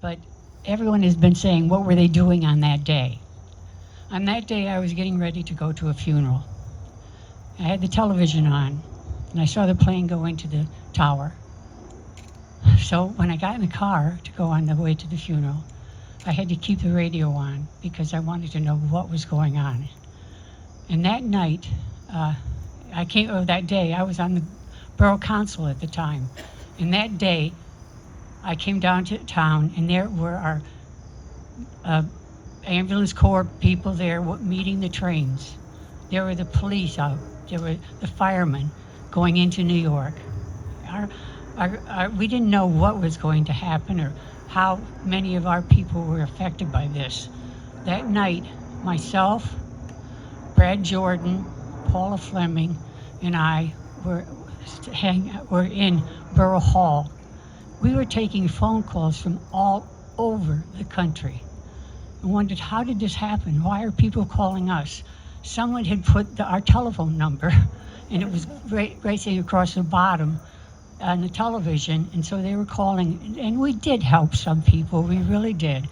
But everyone has been saying, what were they doing on that day? On that day, I was getting ready to go to a funeral. I had the television on, and I saw the plane go into the tower. So when I got in the car to go on the way to the funeral, I had to keep the radio on because I wanted to know what was going on. And that night, that day, I was on the borough council at the time. And that day, I came down to town, and there were our ambulance corps people there meeting the trains. There were the police out. There were the firemen going into New York. We didn't know what was going to happen or how many of our people were affected by this. That night, myself, Brad Jordan, Paula Fleming, and I were in Borough Hall. We were taking phone calls from all over the country and wondered, how did this happen? Why are people calling us? Someone had put our telephone number, and it was racing across the bottom on the television, and so they were calling, and we did help some people, we really did.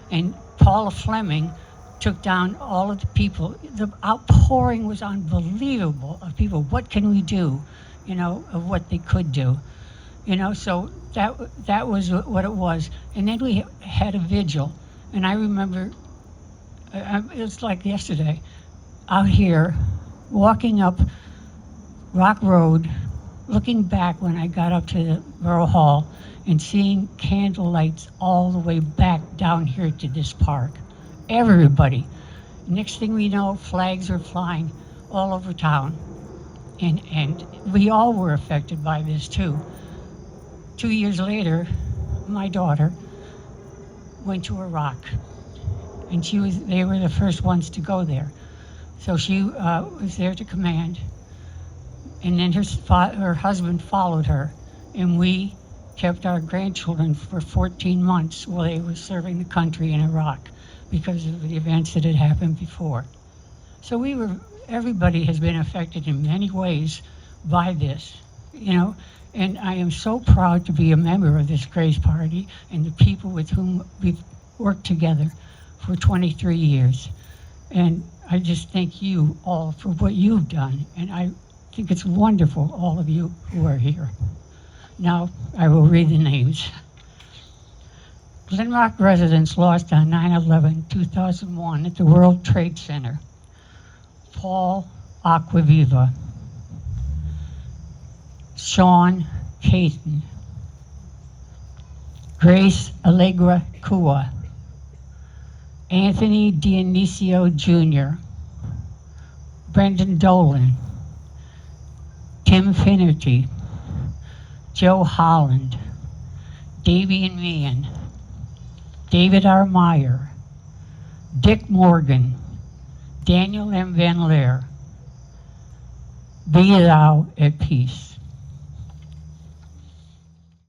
And Paula Fleming took down all of the people. The outpouring was unbelievable of people. What can we do, of what they could do, so that was what it was. And then we had a vigil, and I remember, it was like yesterday, out here, walking up Rock Road, looking back when I got up to the Borough Hall and seeing candle lights all the way back down here to this park. Everybody. Next thing we know, flags are flying all over town. And we all were affected by this too. 2 years later, my daughter went to Iraq, and they were the first ones to go there. So she was there to command, and then her husband followed her, and we kept our grandchildren for 14 months while they were serving the country in Iraq because of the events that had happened before. So everybody has been affected in many ways by this, and I am so proud to be a member of this Grace Party and the people with whom we've worked together for 23 years. And I just thank you all for what you've done, and I think it's wonderful, all of you who are here. Now, I will read the names. Glen Rock residents lost on 9/11/2001 at the World Trade Center. Paul Aquaviva, Sean Caton, Grace Allegra Kua, Anthony Dionisio Jr., Brendan Dolan, Tim Finnerty, Joe Holland, Davian Meehan, David R. Meyer, Dick Morgan, Daniel M. Van Leer. Be thou at peace.